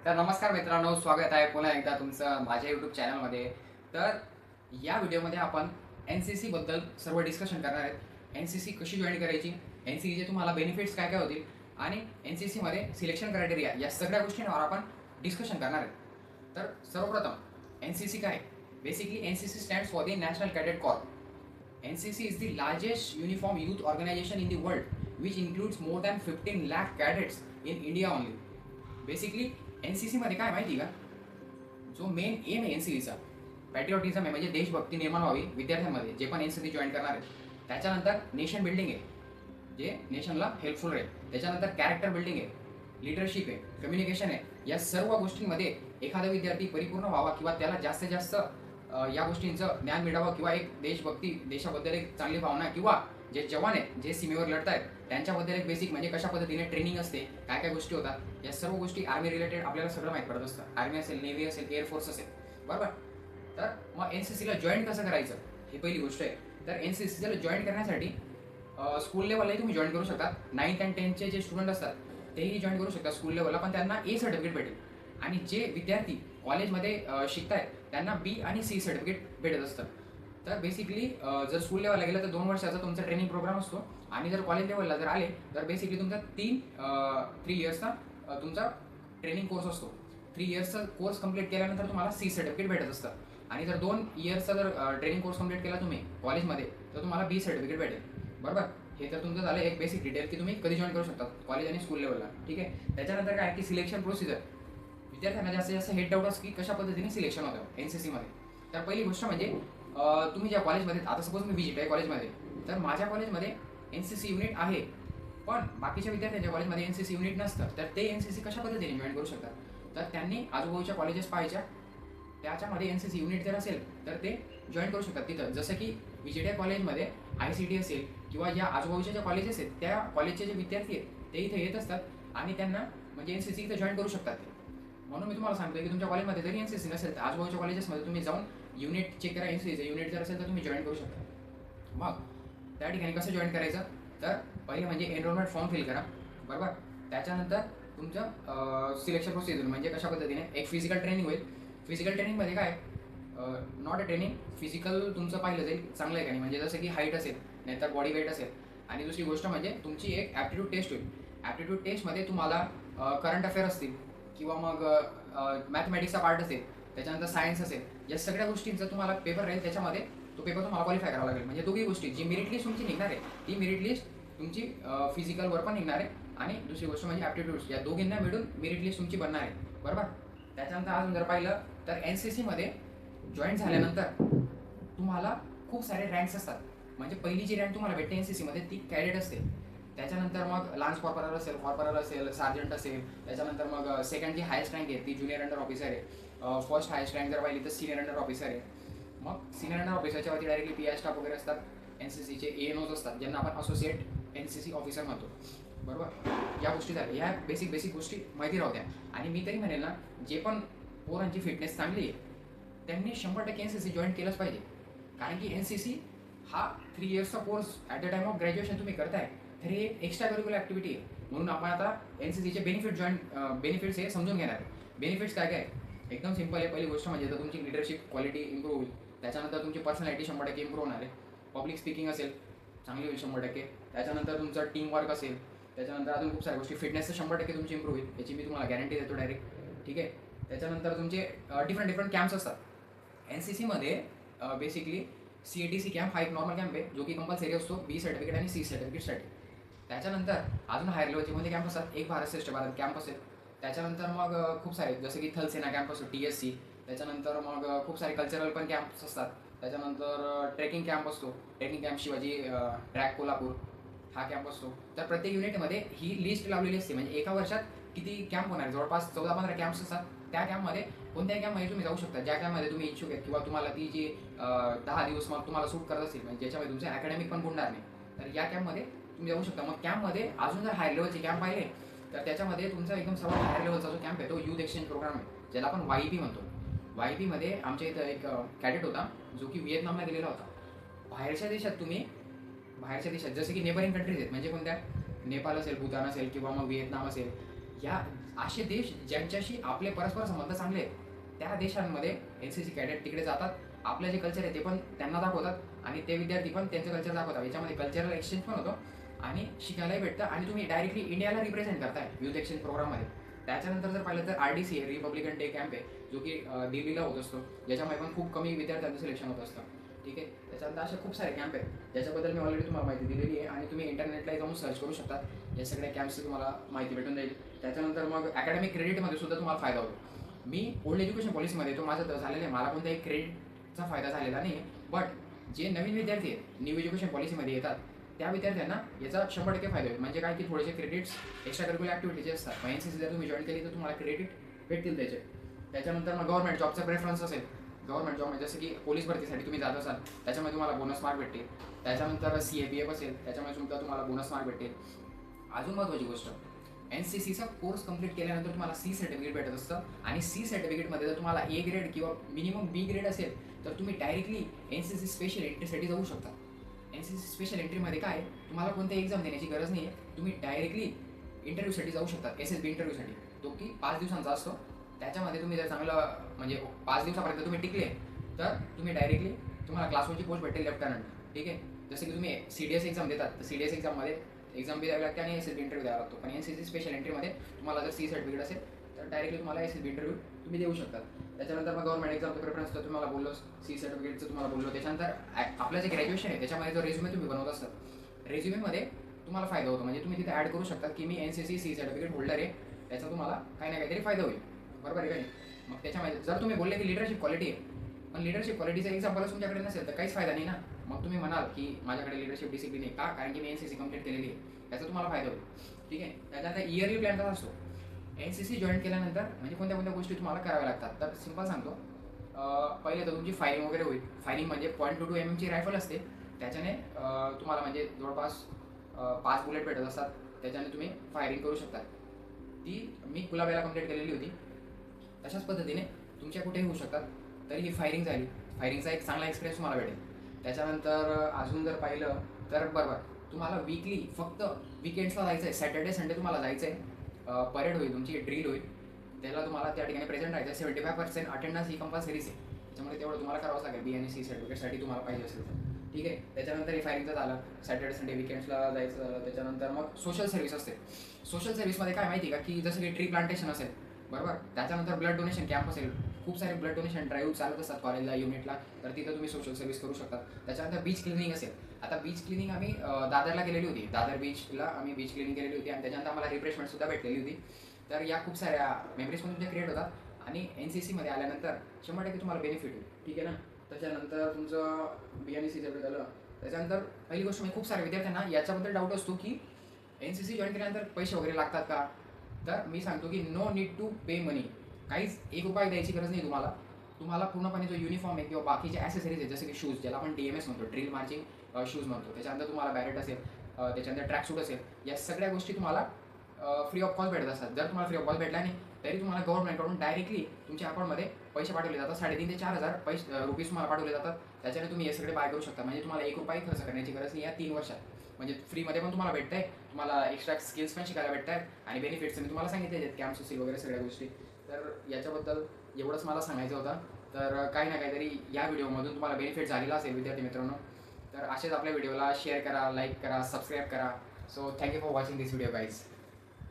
तर नमस्कार मित्रांनो, स्वागत आहे पुन्हा एकदा तुमचं माझ्या यूट्यूब चॅनलमध्ये. तर या व्हिडिओमध्ये आपण एन सी सीबद्दल सर्व डिस्कशन करणार आहेत. एन सी सी कशी जॉईन करायची, एन सी सीचे तुम्हाला बेनिफिट्स काय काय होतील आणि एन सी सीमध्ये सिलेक्शन क्रायटेरिया या सगळ्या गोष्टींवर आपण डिस्कशन करणार आहेत. तर सर्वप्रथम एन सी सी काय? Basically N C C stands for the national cadet corp. N C C is the largest uniform youth organization in the world, which includes more than 15 lakh cadets in India only. Basically N C सीमध्ये काय माहिती का, जो main aim आहे N C सीचा patriotism आहे, म्हणजे देशभक्ती निर्माण व्हावी विद्यार्थ्यांमध्ये जे पण एन सी सी जॉईन करणार आहेत. त्याच्यानंतर नेशन बिल्डिंग आहे, जे नेशनला हेल्पफुल आहे. त्याच्यानंतर कॅरेक्टर बिल्डिंग आहे, लिडरशिप आहे, कम्युनिकेशन आहे. या सर्व गोष्टींमध्ये एखादा विद्यार्थी परिपूर्ण व्हावा किंवा त्याला जास्तीत जास्त या गोष्टींचं ज्ञान मिळावं किंवा एक देशभक्ती, देशाबद्दल एक चांगली भावना किंवा जे जवान आहेत जे सीमेवर लढत आहेत त्यांच्याबद्दल एक बेसिक म्हणजे कशा पद्धतीने ट्रेनिंग असते, काय काय गोष्टी होतात, या सर्व गोष्टी आर्मी रिलेटेड आपल्याला सगळं माहीत पडत असतं. आर्मी असेल, नेव्ही असेल, एअरफोर्स असेल, बरोबर. तर मग एन सी सीला जॉईन कसं करायचं ही पहिली गोष्ट आहे. तर एन सी सीला जॉईन करण्यासाठी स्कूल लेवललाही तुम्ही जॉईन करू शकता. 9th and 10th जे स्टुडंट असतात तेही जॉईन करू शकतात स्कूल लेवलला, पण त्यांना ए सर्टिफिकेट भेटेल. आणि जे विद्यार्थी कॉलेजमध्ये शिकतायत त्यांना बी आणि सी सर्टिफिकेट भेटत असतं. तर बेसिकली जर स्कूल लेवलला गेलं तर 2 वर्षाचा तुमचा ट्रेनिंग प्रोग्राम असतो, आणि जर कॉलेज लेवलला जर आले तर बेसिकली तुमचा 3 इयर्सचा तुमचा ट्रेनिंग कोर्स असतो. 3 इयर्सचा कोर्स कंप्लीट केल्यानंतर तुम्हाला सी सर्टिफिकेट भेटत असतं. आणि जर 2 इयर्सचा जर ट्रेनिंग कोर्स कंप्लीट केला तुम्ही कॉलेजमध्ये तर तुम्हाला बी सर्टिफिकेट भेटेल, बरोबर. हे तर तुमचं झालं एक बेसिक डिटेल की तुम्ही कधी जॉईन करू शकता कॉलेज आणि स्कूल लेवलला, ठीक आहे. त्याच्यानंतर काय की सिलेक्शन प्रोसिजर. विद्यार्थ्यांना जास्तीत जास्त हेड डाऊट असतो की कशा पद्धतीने सिलेक्शन होतं एन सी सीमध्ये. तर पहिली गोष्ट म्हणजे तुम्ही ज्या कॉलेजमध्ये, आता सपोज मी विजिट आहे कॉलेजमध्ये, तर माझ्या कॉलेजमध्ये एन सी सी युनिट आहे, पण बाकीच्या विद्यार्थ्यांच्या कॉलेजमध्ये एन सी सी युनिट नसतं. तर ते एन सी सी कशा पद्धतीने जॉईन करू शकतात, तर त्यांनी आजूबाजूच्या कॉलेजेस पाहायच्या, त्याच्यामध्ये एन सी सी युनिट जर असेल तर ते जॉईन करू शकतात तिथं. जसं की विजिट कॉलेजमध्ये आय सी टी असेल किंवा ज्या आजूबाजूच्या ज्या कॉलेजेस आहेत त्या कॉलेजचे जे विद्यार्थी आहेत ते इथे येत असतात आणि त्यांना म्हणजे एन सी सी इथं जॉईन करू शकतात ते. म्हणून मी तुम्हाला सांगतोय की तुमच्या कॉलेजमध्ये जरी एन सी सी नसेल तर आजूबाजूच्या कॉलेजेसमध्ये तुम्ही जाऊन युनिट चेक करा, एन सी सीचं युनिट जर असेल तर तुम्ही जॉईन करू शकता. मग त्या ठिकाणी कसं जॉईन करायचं, तर पहिले म्हणजे एनरोलमेंट फॉर्म फिल करा, बरोबर. त्याच्यानंतर तुमचं सिलेक्शन प्रोसिजर म्हणजे कशा पद्धतीने एक फिजिकल ट्रेनिंग होईल. फिजिकल ट्रेनिंगमध्ये काय, नॉट अ ट्रेनिंग, फिजिकल तुमचं पाहिलं जाईल चांगलं आहे का नाही, म्हणजे जसं की हाईट असेल नाहीतर बॉडी वेट असेल. आणि दुसरी गोष्ट म्हणजे तुमची एक ॲप्टिट्यूड टेस्ट होईल. ॲप्टिट्यूड टेस्टमध्ये तुम्हाला करंट अफेअर असतील किंवा मग मॅथमॅटिक्सचा पार्ट असेल, त्याच्यानंतर सायन्स असेल, या सगळ्या गोष्टींचा तुम्हाला पेपर राहील. त्याच्यामध्ये तो पेपर तुम्हाला क्वालिफाय करावा लागेल. म्हणजे दोघी गोष्टी, जी मेरिट लिस्ट तुमची निघणार आहे ती मेरिट लिस्ट तुमची फिजिकलवर पण निघणार आहे, आणि दुसरी गोष्ट म्हणजे ॲप्टिट्यूड्स, या दोघींना मिळून मेरिट लिस्ट तुमची बनणार आहे, बरोबर. त्याच्यानंतर अजून जर पाहिलं तर एन सी सीमध्ये जॉईन झाल्यानंतर तुम्हाला खूप सारे रँक्स असतात. म्हणजे पहिली जी रँक तुम्हाला भेटते एन सी सीमध्ये ती कॅडेट असते. त्याच्यानंतर मग लान्स कॉर्पोरल असेल, कॉर्पोरल असेल, सार्जंट असेल. त्याच्यानंतर मग सेकंड जी हायस्ट रँक आहे ती ज्युनियर अंडर ऑफिसर आहे. फर्स्ट हायस्ट रँक जर पाहिली तर सिनियर अंडर ऑफिसर आहे. मग सिनियर अंडर ऑफिसरच्या वरती डायरेक्टली पी आय स्टाफ वगैरे असतात. एन सी सीचे ए एन ओज असतात ज्यांना आपण associate N C C officer म्हणतो, बरोबर. या गोष्टी झाल्या, ह्या बेसिक गोष्टी माहिती राहत्या. आणि मी तरी म्हणेल ना, जे पण पोरांची फिटनेस चांगली आहे त्यांनी 100% एन सी सी जॉईन केलंच पाहिजे. कारण की एन सी सी हा 3 इयर्सचा course at the time of graduation तुम्ही करताय, तर हे एक्स्ट्रा करिक्युलर ॲक्टिव्हिटी आहे. म्हणून आपण आता एन सी सीचे बेनिफिट्स हे समजून घेणार आहे. बेनिफिट्स काय काय, एकदम सिंपल आहे. पहिली गोष्ट म्हणजे तर तुमची लिडरशिप क्वालिटी इम्प्रूव्ह होईल. त्याच्यानंतर तुमची पर्सनॅलिटी 100% इम्प्रूव्ह होणार आहे. पब्लिक स्पीकिंग असेल चांगली होईल 100%. त्याच्यानंतर तुमचं टीम वर्क असेल. त्याच्यानंतर अजून खूप साऱ्या गोष्टी, फिटनेस 100% तुमची इम्प्रूव्ह होईल, याची मी तुम्हाला गॅरंटी देतो डायरेक्ट, ठीक आहे. त्याच्यानंतर तुमचे डिफरंट कॅम्प्स असतात एन सी सीमध्ये. Basically C A T C camp हा एक नॉर्मल कॅम्प आहे जो की कंपल्सरी असतो बी सर्टिफिकेट आणि सी सर्टिफिकेटसाठी. त्याच्यानंतर अजून हायर लेवलचे कोणते कॅम्प असतात, एक भारत श्रेष्ठ भारत कॅम्प असेल. त्याच्यानंतर मग खूप सारे जसं की थलसेना कॅम्प असतो टी एस सी. त्याच्यानंतर मग खूप सारे कल्चरल पण कॅम्प्स असतात. त्याच्यानंतर ट्रेकिंग कॅम्प असतो, trekking camp Shivaji track Kolhapur हा कॅम्प असतो. तर प्रत्येक युनिटमध्ये ही लिस्ट लावलेली असते, म्हणजे एका वर्षात किती कॅम्प होणार, जवळपास 14-15 कॅम्प्स असतात. त्या कॅम्पमध्ये कोणत्याही कॅम्पमध्ये तुम्ही जाऊ शकता ज्या कॅम्पमध्ये तुम्ही इच्छुक आहेत किंवा तुम्हाला ती जी 10 दिवस मग तुम्हाला सूट करत असेल, म्हणजे ज्याच्यामध्ये तुमचं अकॅडमिक पण बुडणार नाही, तर या कॅम्पमध्ये तुम्ही जाऊ शकता. मग कॅम्पमध्ये अजून जर हायर लेवलचे कॅम्प पाहिले तर त्याच्यामध्ये तुमचा एकदम सर्वात हायर लेवलचा जो कॅम्प आहे तो युथ एक्सचेंज प्रोग्राम आहे, ज्याला आपण वाय पी म्हणतो. वाय पीमध्ये आमच्या इथं एक कॅडेट होता जो की व्हिएतनामला गेलेला होता. बाहेरच्या देशात जसे की नेबरिंग कंट्रीज आहेत, म्हणजे कोणत्या, नेपाळ असेल, भूतान असेल किंवा मग व्हिएतनाम असेल, या असे देश ज्यांच्याशी आपले परस्पर संबंध चांगले आहेत त्या देशांमध्ये NCC कॅडेट तिकडे जातात, आपलं जे कल्चर आहे ते पण त्यांना दाखवतात आणि ते विद्यार्थी पण त्यांचं कल्चर दाखवतात. याच्यामध्ये कल्चरल एक्सचेंज पण होतो आणि शिकायलाही भेटतं आणि तुम्ही डायरेक्टली इंडियाला रिप्रेझेंट करताय युथ एक्सचेंज प्रोग्राममध्ये. त्याच्यानंतर जर पाहिलं तर RDC आहे, रिपब्लिकन डे कॅम्प आहे, जो की दिल्लीला होत असतो, ज्याच्यामध्ये पण खूप कमी विद्यार्थ्यांचं सिलेक्शन होत असतं. ठीक आहे, त्याच्यानंतर असे खूप सारे कॅम्प आहेत ज्याच्याबद्दल मी ऑलरेडी तुम्हाला माहिती दिलेली आहे आणि तुम्ही इंटरनेटला जाऊन सर्च करू शकता. या सगळ्या कॅम्पची तुम्हाला माहिती भेटून जाईल. त्याच्यानंतर मग अकॅडमिक क्रेडिटमध्ये सुद्धा तुम्हाला फायदा होतो. मी ओल्ड एज्युकेशन पॉलिसीमध्ये तो माझं झालेलं आहे, मला कोणत्याही क्रेडिटचा फायदा झालेला नाही आहे. बट जे नवीन विद्यार्थी आहेत न्यू एज्युकेशन पॉलिसीमध्ये येतात त्या विद्यार्थ्यांना याचा 100% फायदा होईल. म्हणजे काय की थोडेसे क्रेडिट्स एक्स्ट्रा करिक्युलर ॲक्टिव्हिटीज असतात. मग NCC जर तुम्ही जॉईन केली तर तुम्हाला क्रेडिट भेटतील त्याचे. त्याच्यानंतर मग गव्हर्नमेंट जॉबचा प्रेफरन्स असेल, गव्हर्नमेंट जॉब म्हणजे जसं की पोलीस भरतीसाठी तुम्ही जात असाल त्याच्यामध्ये तुम्हाला बोनस मार्क भेटतील. त्याच्यानंतर CAPF असेल त्याच्यामध्ये सुद्धा तुम्हाला बोनस मार्क भेटतील. अजून महत्त्वाची गोष्ट, NCCचा कोर्स कंप्लीट केल्यानंतर तुम्हाला C सर्टिफिकेट भेटत असतं आणि C सर्टिफिकेटमध्ये जर तुम्हाला A ग्रेड किंवा मिनिमम B ग्रेड असेल तर तुम्ही डायरेक्टली NCC स्पेशल एंट्रीसाठी जाऊ शकता. NCC स्पेशल एंट्रीमध्ये काय, तुम्हाला कोणत्याही एक्झाम देण्याची गरज नाही आहे, तुम्ही डायरेक्टली इंटरव्ह्यूसाठी जाऊ शकता. SSB इंटरव्ह्यूसाठी, तो की 5 दिवसांचा असतो. त्याच्यामध्ये तुम्ही जर चांगलं म्हणजे 5 दिवसापर्यंत तुम्ही टिकले तर तुम्ही डायरेक्टली तुम्हाला क्लास 1ची पोस्ट भेटेल लेफ्टनंट. ठीक आहे, जसं की तुम्ही CDS एक्झाम देतात तर CDS एक्झाममध्ये एक्झाम बी द्यावी लागते आणि SSB इंटरव्ह्यू द्यावा लागतो. पण NCC स्पेशल एंट्रीमध्ये तुम्हाला जर C सर्टिफिकेट असेल तर डायरेक्टली तुम्हाला SSB इंटरव्ह्यू तुम्ही देऊ शकता. त्याच्यानंतर मग गव्हर्नमेंट एक्झामचं प्रेफरन्स तर तुम्हाला बोललो, C सर्टिफिकेटचं तुम्हाला बोललो. त्याच्यानंतर आपलं जे ग्रॅज्युएशन आहे त्याच्यामध्ये जो रेझ्युमे तुम्ही बनवत असतात, रेझ्युमेमध्ये तुम्हाला फायदा होतो. म्हणजे तुम्ही तिथे ॲड करू शकता की मी NCC C सर्टिफिकेट होल्डर आहे, त्याचा तुम्हाला काही ना काहीतरी फायदा होईल. बरोबर आहे का नाही. मग त्याच्यामध्ये जर तुम्ही बोलले की लिडरशिप क्वालिटी आहे, पण लिडरशिप क्वालिटीचा एक्झाम्पलच तुमच्याकडे नसेल तर काहीच फायदा नाही ना. मग तुम्ही म्हणाल की माझ्याकडे लिडरशिप डिसिप्लिन आहे का, कारण की मी NCC कंप्लीट केलेली आहे, त्याचा तुम्हाला फायदा होईल. ठीक आहे, त्याच्यानंतर इयरली प्लॅन कसा असतो, NCC जॉईन केल्यानंतर म्हणजे कोणत्या कोणत्या गोष्टी तुम्हाला कराव्या लागतात. तर सिंपल सांगतो, पहिले तर तुमची फायरिंग वगैरे होईल. फायरिंग म्हणजे .22 mm ची रायफल असते, त्याच्याने तुम्हाला म्हणजे जवळपास 5 बुलेट भेटत असतात, त्याच्याने तुम्ही फायरिंग करू शकता. ती मी गुलाबेला कंप्लीट केलेली होती. तशाच पद्धतीने तुमच्या कुठेही होऊ शकतात. तरी ही फायरिंग झाली, फायरिंगचा एक चांगला एक्सपिरियन्स तुम्हाला भेटेल. त्याच्यानंतर अजून जर पाहिलं तर बरोबर तुम्हाला वीकली फक्त विकेंड्सला जायचं आहे, सॅटर्डे संडे तुम्हाला जायचं आहे. परेड होईल, तुमची ड्रिल होईल, त्याला तुम्हाला त्या ठिकाणी प्रेझेंट राहायचं आहे. 75% अटेंडन्स ही कंपल्सरीच आहे, त्याच्यामुळे तेवढं तुम्हाला करावंच लागेल B आणि C सर्टिफिकेटसाठी तुम्हाला पाहिजे असेल तर. ठीक आहे, त्याच्यानंतर हे फायरिंगचं झालं, सॅटर्डे संडे विकेंड्सला जायचं. त्याच्यानंतर मग सोशल सर्व्हिस असते. सोशल सर्व्हिसमध्ये काय माहिती का, की जसं की ट्री प्लांटेशन असेल, बरोबर, त्याच्यानंतर ब्लड डोनेशन कॅम्प असेल, खूप सारे ब्लड डोनेशन ड्राईव्ह चालत असतात कॉलेजला, युनिटला, तर तिथं तुम्ही सोशल सर्व्हिस करू शकता. त्याच्यानंतर बीच क्लिनिंग असेल. आता बीच क्लिनिंग आम्ही दादरला केलेली होती, दादर बीचला आम्ही बीच क्लिनिंग केलेली होती आणि त्याच्यानंतर आम्हाला रिफ्रेशमेंटसुद्धा भेटलेली होती. तर या खूप साऱ्या मेमरीज पण तुमच्या क्रिएट होतात आणि NCCमध्ये आल्यानंतर 100% तुम्हाला बेनिफिट होईल. ठीक आहे ना. त्याच्यानंतर तुमचं B आणि C सर्टिफिकेट झालं. त्याच्यानंतर पहिली गोष्ट म्हणजे खूप साऱ्या विद्यार्थ्यांना याच्याबद्दल डाऊट असतो की NCC जॉईन केल्यानंतर पैसे वगैरे लागतात का, तर मी सांगतो की नो नीड टू पे मनी. काहीच ₹1 द्यायची गरज नाही तुम्हाला. तुम्हाला पूर्णपणे जो युनिफॉर्म आहे किंवा बाकीचे ॲसेसरीज आहेत, जसे की शूज, ज्याला आपण DMS म्हणतो, ड्रिल मार्चिंग शूज म्हणतो, त्याच्यानंतर तुम्हाला बॅरेट असेल, त्याच्यानंतर ट्रॅक सूट असेल, या सगळ्या गोष्टी तुम्हाला फ्री ऑफ कॉस्ट भेटत असतात. जर तुम्हाला फ्री ऑफ कॉस्ट भेटला नाही तरी तुम्हाला गव्हर्नमेंटकडून डायरेक्टली तुमच्या अकाउंटमध्ये पैसे पाठवले जातात. 3,500 ते 4,000 रुपीज तुम्हाला पाठवले जातात. त्याच्याने तुम्ही हे सगळे बाय करू शकता. म्हणजे तुम्हाला ₹1 खर्च करण्याची गरज नाही या 3 वर्षात. म्हणजे फ्रीमध्ये पण तुम्हाला भेटत आहे, तुम्हाला एक्स्ट्रा स्किल्स पण शिकायला भेटत आहेत आणि बेनिफिट्स मी तुम्हाला सांगितले आहेत, कॅम्प्स असतील वगैरे सगळ्या गोष्टी. तर याच्याबद्दल एवढंच मला सांगायचं होतं. तर काही ना काहीतरी या व्हिडिओमधून तुम्हाला बेनिफिट झालेला असेल विद्यार्थी मित्रांनो. तर असेच आपल्या व्हिडिओला शेअर करा, लाईक करा, सबस्क्राईब करा. So thank you for watching this video guys.